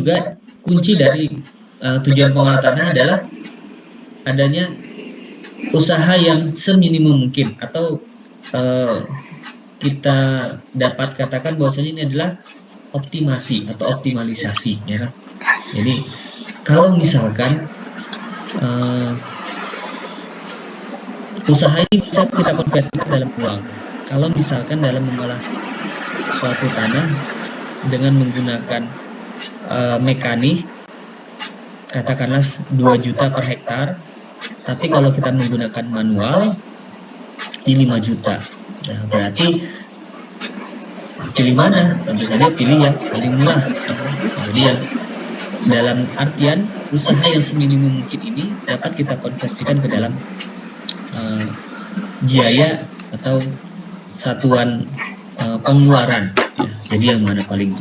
juga kunci dari tujuan pengelola tanah adalah adanya usaha yang seminimum mungkin, atau kita dapat katakan bahwasanya ini adalah optimasi atau optimalisasi, ya kan? Jadi kalau misalkan usaha ini bisa kita konversikan dalam uang. Kalau misalkan dalam mengolah suatu tanah dengan menggunakan mekanik, katakanlah 2 juta per hektar, tapi kalau kita menggunakan manual, ini 5 juta. Nah, berarti pilih mana? Tentu saja pilih yang paling murah. Jadi yang dalam artian usaha yang seminimum mungkin ini dapat kita konversikan ke dalam biaya atau satuan pengeluaran. Ya. Jadi yang mana paling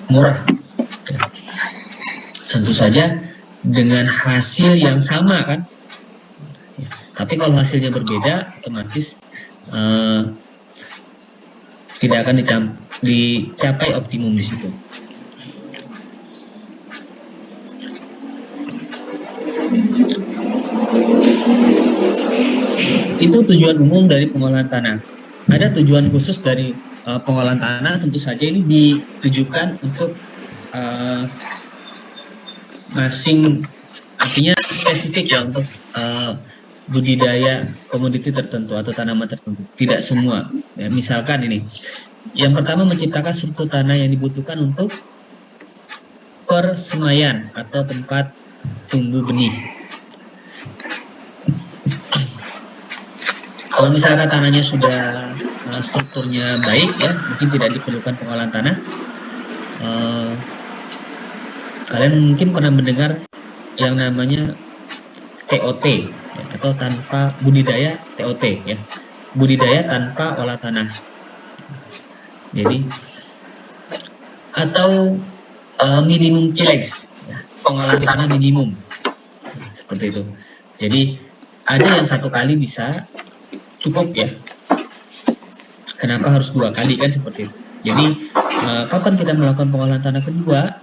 murah? Ya. Tentu saja dengan hasil yang sama kan. Ya. Tapi kalau hasilnya berbeda, otomatis tidak akan dicapai optimum di situ. Itu tujuan umum dari pengolahan tanah. Ada tujuan khusus dari pengolahan tanah, tentu saja ini ditujukan untuk artinya spesifik ya, untuk budidaya komoditi tertentu atau tanaman tertentu. Tidak semua. Ya, misalkan ini, yang pertama menciptakan struktur tanah yang dibutuhkan untuk persemaian atau tempat tumbuh benih. Kalau misalkan tanahnya sudah strukturnya baik ya, mungkin tidak diperlukan pengolahan tanah. Kalian mungkin pernah mendengar yang namanya TOT ya, atau tanpa budidaya TOT ya, budidaya tanpa olah tanah. Jadi atau minimum tillage ya, pengolahan tanah minimum seperti itu. Jadi ada yang 1 kali bisa cukup ya. Kenapa harus 2 kali kan seperti itu. Jadi kapan kita melakukan pengolahan tanah kedua?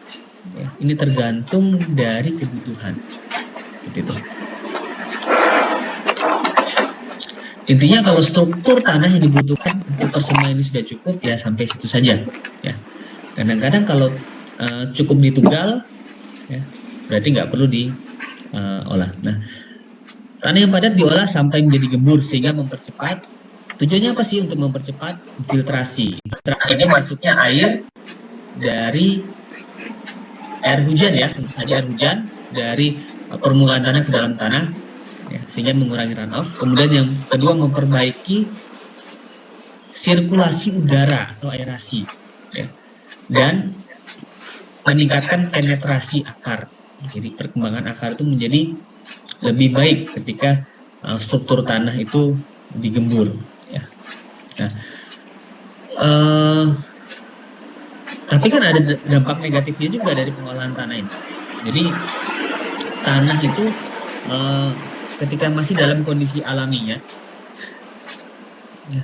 Ya, ini tergantung dari kebutuhan. Seperti itu. Intinya kalau struktur tanah yang dibutuhkan untuk persemaian ini sudah cukup, ya sampai situ saja. Ya. Kadang-kadang kalau cukup ditunggal, ya, berarti nggak perlu diolah. Nah, tanah yang padat diolah sampai menjadi gembur sehingga mempercepat. Tujuannya apa sih? Untuk mempercepat infiltrasi. Infiltrasi ini maksudnya air dari air hujan ya, tentu saja air hujan dari permukaan tanah ke dalam tanah, ya, sehingga mengurangi runoff. Kemudian yang kedua, memperbaiki sirkulasi udara atau aerasi, ya, dan meningkatkan penetrasi akar. Jadi perkembangan akar itu menjadi lebih baik ketika struktur tanah itu digembur. Ya. Nah, tapi kan ada dampak negatifnya juga dari pengolahan tanah ini. Jadi tanah itu ketika masih dalam kondisi alaminya, ya,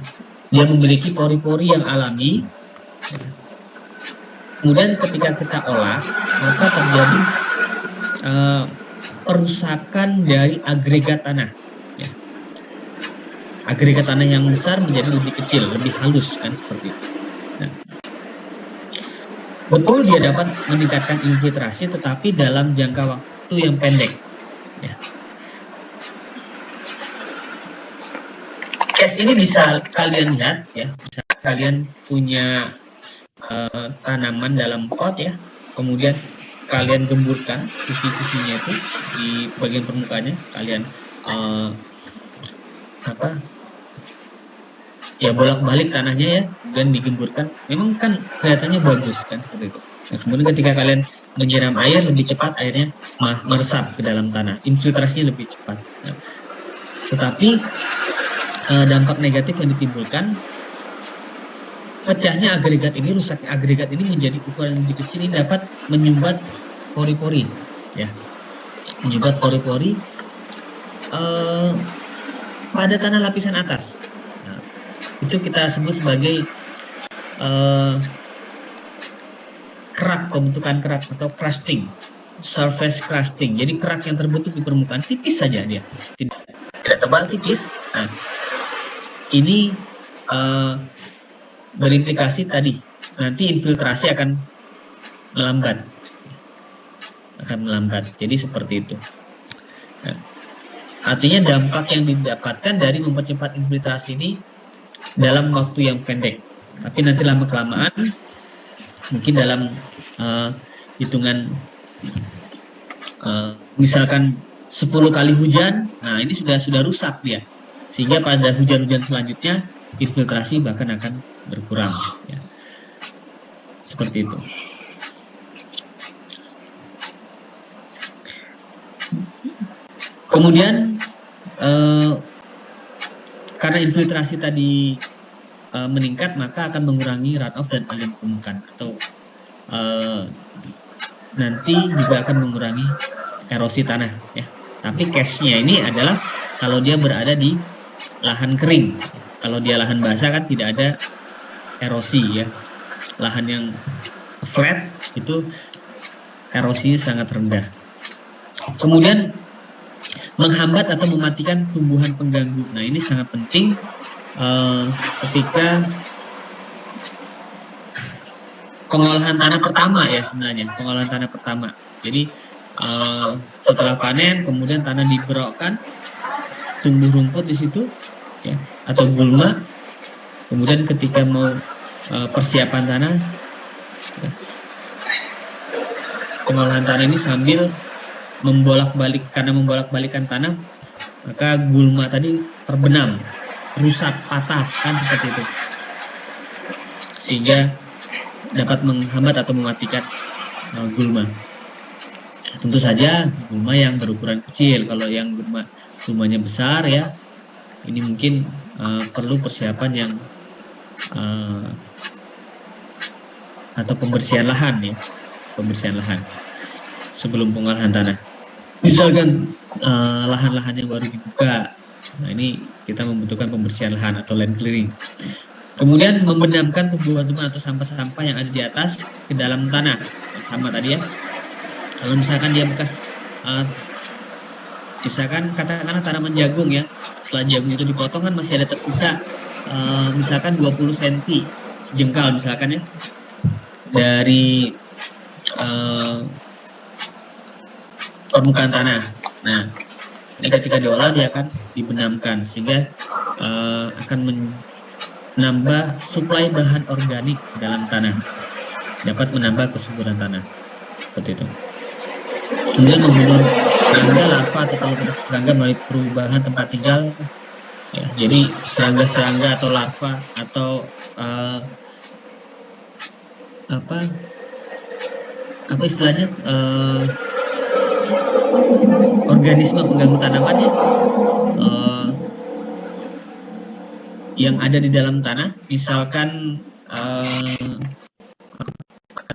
dia memiliki pori-pori yang alami. Ya. Kemudian ketika kita olah, maka terjadi perusakan dari agregat tanah. Ya. Agregat tanah yang besar menjadi lebih kecil, lebih halus kan seperti itu. Nah, betul dia dapat meningkatkan infiltrasi, tetapi dalam jangka waktu yang pendek. Ya. Case ini bisa kalian lihat ya, bisa kalian punya tanaman dalam pot ya, kemudian kalian gemburkan sisi-sisinya itu di bagian permukaannya, kalian ya bolak-balik tanahnya ya, dan digemburkan, memang kan kelihatannya bagus kan seperti itu. Nah, kemudian ketika kalian menyiram air, lebih cepat airnya meresap ke dalam tanah, infiltrasinya lebih cepat. Nah, tetapi dampak negatif yang ditimbulkan, pecahnya agregat ini, rusaknya agregat ini menjadi ukuran yang lebih kecil, ini dapat menyumbat pori-pori, ya, menyumbat pori-pori pada tanah lapisan atas. Nah, itu kita sebut sebagai kerak, pembentukan kerak atau crusting, surface crusting. Jadi kerak yang terbentuk di permukaan tipis saja dia, tidak tebal, tipis. Nah, ini berimplikasi tadi nanti infiltrasi akan melambat, Jadi seperti itu. Nah, artinya dampak yang didapatkan dari mempercepat infiltrasi ini dalam waktu yang pendek, tapi nanti lama kelamaan mungkin dalam hitungan misalkan 10 kali hujan, nah ini sudah rusak dia, sehingga pada hujan-hujan selanjutnya infiltrasi bahkan akan berkurang, ya. Seperti itu. Kemudian karena infiltrasi tadi meningkat, maka akan mengurangi runoff dan aliran permukaan, atau nanti juga akan mengurangi erosi tanah, ya. Tapi case-nya ini adalah kalau dia berada di lahan kering. Kalau dia lahan basah kan tidak ada erosi, ya. Lahan yang flat itu erosi sangat rendah. Kemudian menghambat atau mematikan tumbuhan pengganggu. Nah, ini sangat penting ketika pengolahan tanah pertama, ya, sebenarnya pengolahan tanah pertama. Jadi setelah panen kemudian tanah diberokkan, tumbuh rumput di situ, ya, atau gulma. Kemudian ketika mau persiapan tanah, ya, pengolahan tanah ini sambil membolak-balikan tanah, maka gulma tadi terbenam, rusak, patah, kan seperti itu, sehingga dapat menghambat atau mematikan gulma. Tentu saja gulma yang berukuran kecil. Kalau yang gulmanya besar, ya, ini mungkin perlu persiapan yang atau pembersihan lahan, ya, pembersihan lahan sebelum pengolahan tanah. Misalkan lahan-lahan yang baru dibuka, nah ini kita membutuhkan pembersihan lahan atau land clearing. Kemudian membenamkan tumbuhan-tumbuhan atau sampah-sampah yang ada di atas ke dalam tanah, sama tadi, ya. Kalau misalkan dia bekas, misalkan katakanlah tanaman jagung, ya, setelah jagung itu dipotong kan masih ada tersisa misalkan 20 cm sejengkal misalkan, ya, dari permukaan tanah. Nah, ini ketika diolah dia akan dibenamkan sehingga akan menambah suplai bahan organik dalam tanah, dapat menambah kesuburan tanah, seperti itu. Kemudian membunuh serangga, larva atau koloni serangga melalui perubahan tempat tinggal, ya. Jadi serangga-serangga atau larva atau apa istilahnya, organisme pengganggu tanamannya yang ada di dalam tanah, misalkan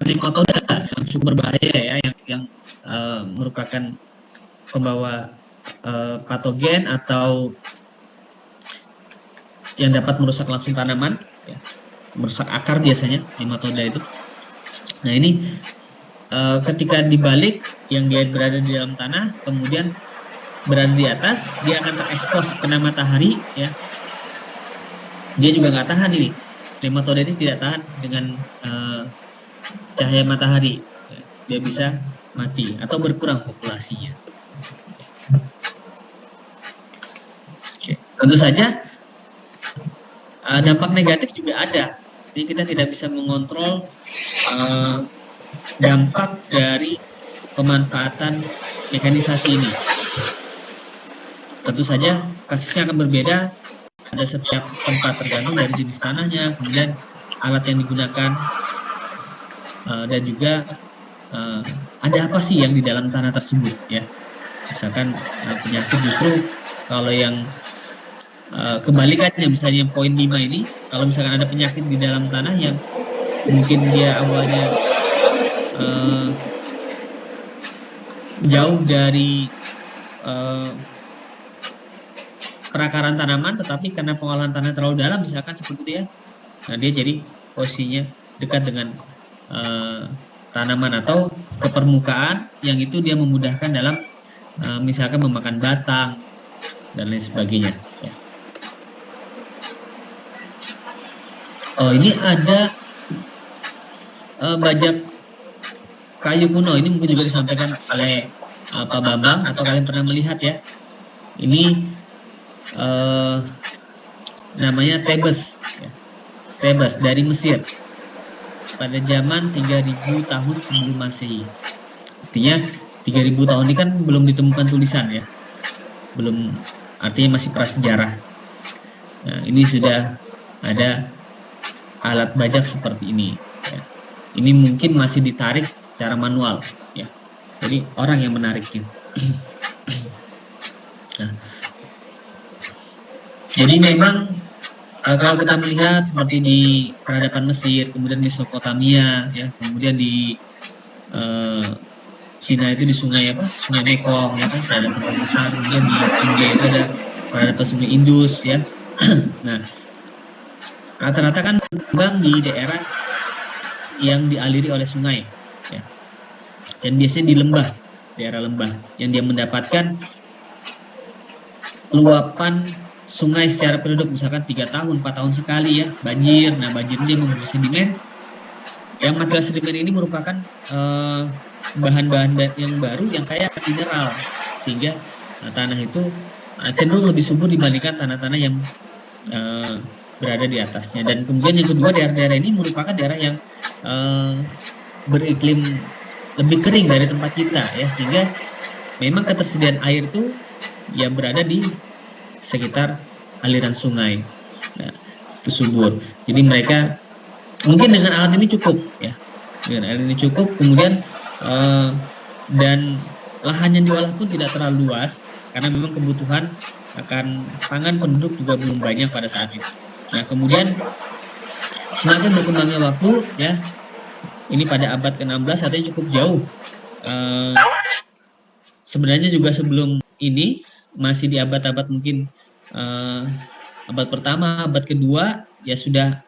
nematoda yang cukup berbahaya, ya, yang merupakan pembawa patogen atau yang dapat merusak langsung tanaman, ya, merusak akar biasanya nematoda itu. Nah, ini ketika dibalik, yang dia berada di dalam tanah kemudian berada di atas, dia akan terekspos kena matahari, ya. Dia juga nggak tahan ini. Nematoda ini tidak tahan dengan cahaya matahari, ya. Dia bisa mati atau berkurang populasinya. Oke. Tentu saja dampak negatif juga ada. Jadi kita tidak bisa mengontrol dampak dari pemanfaatan mekanisasi ini. Tentu saja kasusnya akan berbeda pada setiap tempat, tergantung dari jenis tanahnya, kemudian alat yang digunakan, dan juga ada apa sih yang di dalam tanah tersebut, ya. Misalkan penyakit, justru kalau yang kebalikannya, misalnya yang poin 5 ini, kalau misalkan ada penyakit di dalam tanah yang mungkin dia awalnya jauh dari perakaran tanaman, tetapi karena pengolahan tanah terlalu dalam, misalkan seperti itu, ya, nah dia jadi posisinya dekat dengan tanaman atau ke permukaan yang itu dia memudahkan dalam misalkan memakan batang dan lain sebagainya. Ya. Oh, ini ada bajak kayu kuno. Ini mungkin juga disampaikan oleh Pak Bambang atau kalian pernah melihat ya. Ini namanya Thebes, ya. Thebes dari Mesir pada zaman 3000 tahun sebelum Masehi. Artinya 3000 tahun ini kan belum ditemukan tulisan ya, belum, artinya masih prasejarah. Nah, ini sudah ada alat bajak seperti ini. Ya. Ini mungkin masih ditarik secara manual, ya. Jadi orang yang menariknya. Nah, jadi memang kalau kita melihat seperti di peradaban Mesir, kemudian Mesopotamia, ya, kemudian di Cina itu di sungai apa? Sungai Mekong, ya kan? Ada tempat besar. Kemudian di India itu ada peradaban sungai Indus, ya. Nah, rata-rata kan berkembang di daerah yang dialiri oleh sungai, ya. Dan biasanya di lembah, daerah lembah, yang dia mendapatkan luapan sungai secara periode, misalkan 3 tahun, 4 tahun sekali ya, banjir. Nah, banjir ini membuat sedimen. Yang material sedimen ini merupakan bahan-bahan yang baru yang kaya akan mineral, sehingga tanah itu cenderung lebih subur dibandingkan tanah-tanah yang berada di atasnya. Dan kemudian yang kedua, daerah-daerah ini merupakan daerah yang beriklim lebih kering dari tempat kita ya, sehingga memang ketersediaan air itu ya berada di sekitar aliran sungai. Nah, itu subur. Jadi mereka mungkin dengan alat ini cukup ya. Dengan alat ini cukup, kemudian dan lahan yang diolah pun tidak terlalu luas karena memang kebutuhan akan pangan penduduk juga belum banyak pada saat itu. Nah, kemudian semakin berkembangnya waktu ya, ini pada abad ke-16 artinya cukup jauh. Sebenarnya juga sebelum ini masih di abad-abad mungkin abad pertama, abad kedua ya, sudah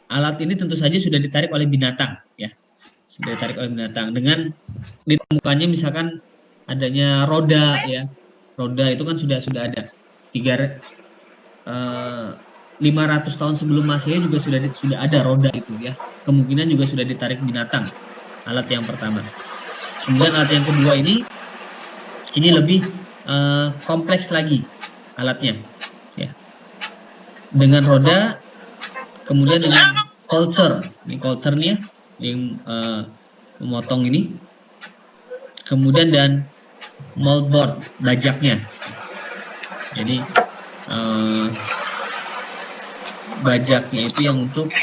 alat ini tentu saja sudah ditarik oleh binatang ya. Sudah ditarik oleh binatang dengan ditemukannya misalkan adanya roda ya. Roda itu kan sudah ada. 500 tahun sebelum Masehi juga sudah ada roda itu ya. Kemungkinan juga sudah ditarik binatang. Alat yang pertama. Kemudian alat yang kedua ini lebih kompleks lagi alatnya ya. Dengan roda, kemudian dengan culture. Ini culture nih ya, yang memotong ini. Kemudian dan moldboard, bajaknya. Jadi bajaknya itu yang untuk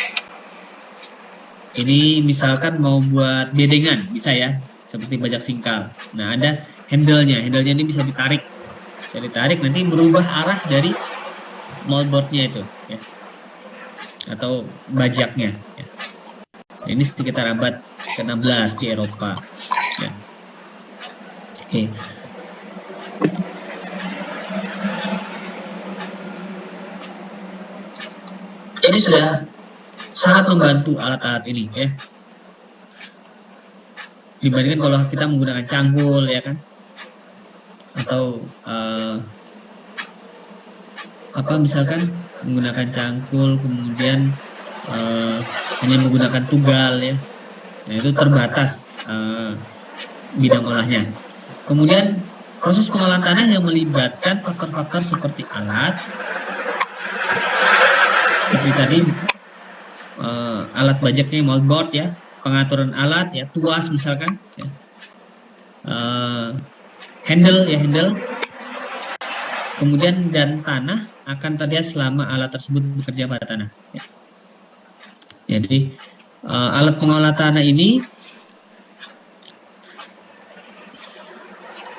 ini misalkan mau buat bedengan bisa ya, seperti bajak singkal. Nah, ada handle-nya. Handle-nya ini bisa ditarik. Nanti berubah arah dari moldboardnya itu ya. Atau bajaknya ya. Nah, ini sekitar abad ke-16 di Eropa ya. Oke. Ini sudah sangat membantu alat-alat ini ya, dibandingkan kalau kita menggunakan cangkul ya kan, atau misalkan menggunakan cangkul kemudian hanya menggunakan tugal ya. Nah, itu terbatas bidang olahnya. Kemudian proses pengolahan tanah yang melibatkan faktor-faktor seperti alat, seperti tadi alat bajaknya moldboard ya, pengaturan alat ya, tuas misalkan ya. Handle, kemudian dan tanah akan terlihat selama alat tersebut bekerja pada tanah ya. Jadi alat pengolah tanah ini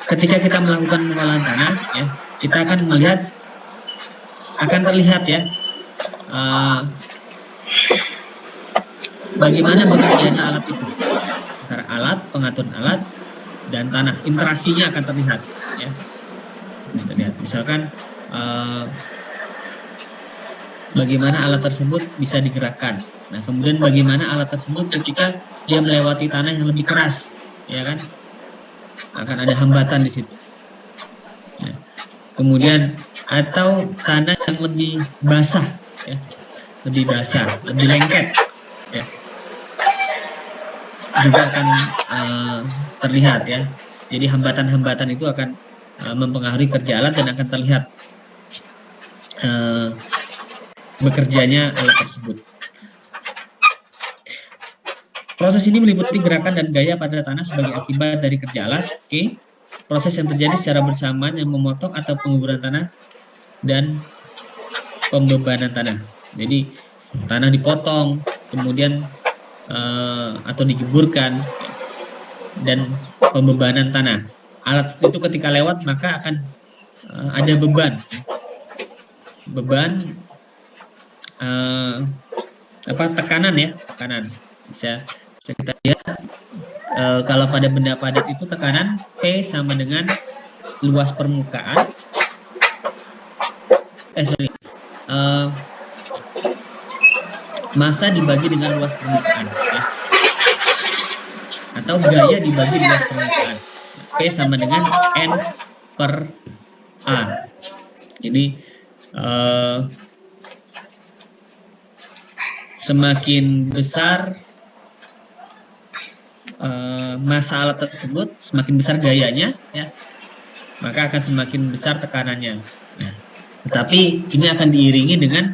ketika kita melakukan pengolahan tanah ya, kita akan melihat, akan terlihat ya bagaimana bekerjanya alat itu, antara alat, pengaturan alat dan tanah, interaksinya akan terlihat ya. Terlihat misalkan bagaimana alat tersebut bisa digerakkan Nah, kemudian bagaimana alat tersebut ketika dia melewati tanah yang lebih keras, ya kan? Akan ada hambatan di situ. Nah, kemudian atau tanah yang lebih basah, ya, lebih basah, lebih lengket, ya, juga akan terlihat, ya. Jadi hambatan-hambatan itu akan mempengaruhi kerja alat dan akan terlihat bekerjanya alat tersebut. Proses ini meliputi gerakan dan gaya pada tanah sebagai akibat dari kerja alat. Oke. Proses yang terjadi secara bersamaan yang memotong atau penguburan tanah dan pembebanan tanah. Jadi tanah dipotong, kemudian atau digeburkan, dan pembebanan tanah. Alat itu ketika lewat maka akan ada beban, tekanan, ya, tekanan. Bisa kita lihat kalau pada benda padat itu tekanan P sama dengan luas permukaan. Massa dibagi dengan luas permukaan, ya. Atau gaya dibagi luas permukaan. P sama dengan N per A. Jadi semakin besar massa alat tersebut, semakin besar gayanya, ya, maka akan semakin besar tekanannya. Nah, tetapi ini akan diiringi dengan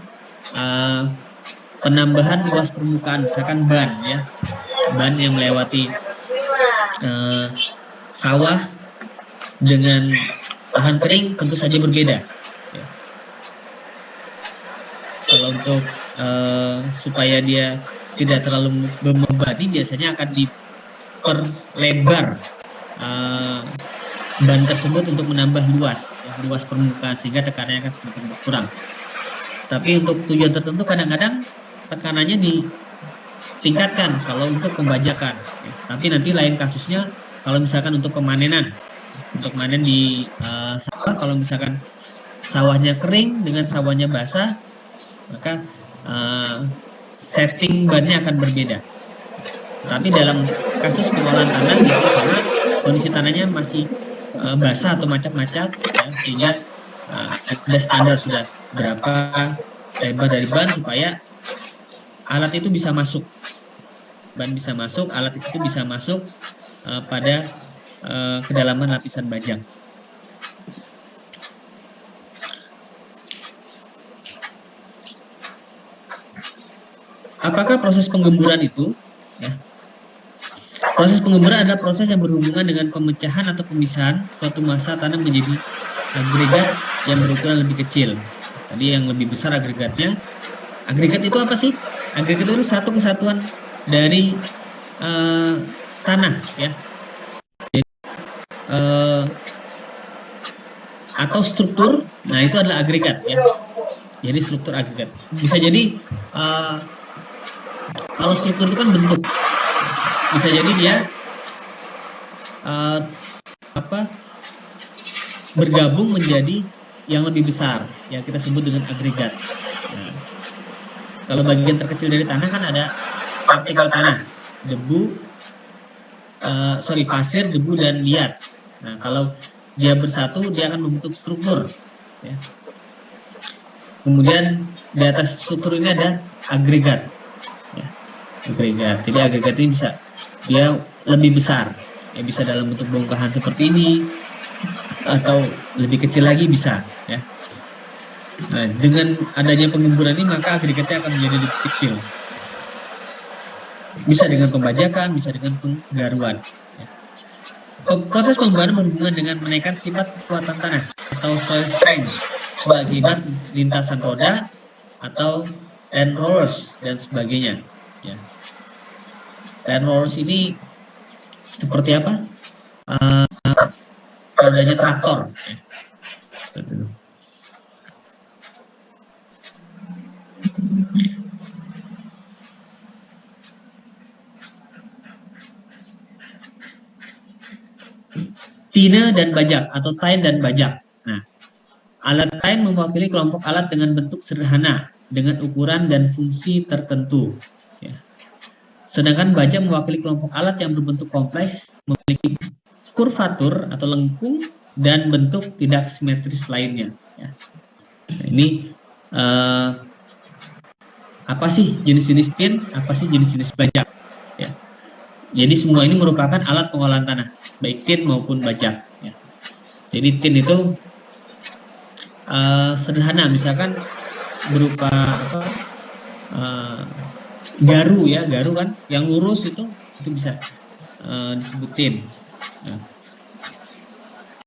penambahan luas permukaan, misalkan ban, ya, ban yang melewati sawah dengan lahan kering tentu saja berbeda. Ya. Kalau untuk supaya dia tidak terlalu membebani, biasanya akan diperlebar ban tersebut untuk menambah luas, ya, luas permukaan sehingga tekanannya akan semakin berkurang. Tapi untuk tujuan tertentu kadang-kadang tekanannya ditingkatkan kalau untuk pembajakan. Ya. Tapi nanti lain kasusnya kalau misalkan untuk pemanenan, untuk panen di sawah, kalau misalkan sawahnya kering dengan sawahnya basah, maka setting bannya akan berbeda. Tapi dalam kasus pengolahan tanah, biasanya kondisi tanahnya masih basah atau macak-macak, ya, sehingga ada standar sudah berapa lebar dari ban supaya alat itu bisa masuk, ban bisa masuk, alat itu bisa masuk pada kedalaman lapisan bajak. Apakah proses penggemburan itu? Ya. Proses penggemburan adalah proses yang berhubungan dengan pemecahan atau pemisahan suatu massa tanah menjadi agregat yang berukuran lebih kecil. Tadi yang lebih besar agregatnya. Agregat itu apa sih? Agregat itu satu kesatuan dari tanah, ya. Jadi, atau struktur. Nah, itu adalah agregat, ya. Jadi struktur agregat. Bisa jadi kalau struktur itu kan bentuk. Bisa jadi dia bergabung menjadi yang lebih besar, yang kita sebut dengan agregat. Nah, kalau bagian terkecil dari tanah kan ada partikel tanah, debu, pasir, debu, dan liat. Nah, kalau dia bersatu, dia akan membentuk struktur. Ya. Kemudian di atas struktur ini ada agregat. Ya. Agregat. Jadi agregat ini bisa dia lebih besar, ya, bisa dalam bentuk bongkahan seperti ini atau lebih kecil lagi bisa, ya. Nah, dengan adanya penggemburan ini maka agregatnya akan menjadi lebih kecil. Bisa dengan pembajakan, bisa dengan penggaruan. Ya. Proses pembebanan berhubungan dengan menaikkan sifat kekuatan tanah atau soil strength akibat lintasan roda atau land rollers dan sebagainya. Ya. Land rollers ini seperti apa? Rodanya traktor. Ya. Tine dan bajak atau tine dan bajak. Nah, alat tine mewakili kelompok alat dengan bentuk sederhana dengan ukuran dan fungsi tertentu. Sedangkan baja mewakili kelompok alat yang berbentuk kompleks, memiliki kurvatur atau lengkung dan bentuk tidak simetris lainnya. Ya. Nah, ini apa sih jenis-jenis tin? Apa sih jenis-jenis baja? Ya. Jadi semua ini merupakan alat pengolahan tanah, baik tin maupun baja. Ya. Jadi tin itu sederhana, misalkan berupa apa? Garu ya, garu kan, yang lurus itu bisa disebutin. Nah,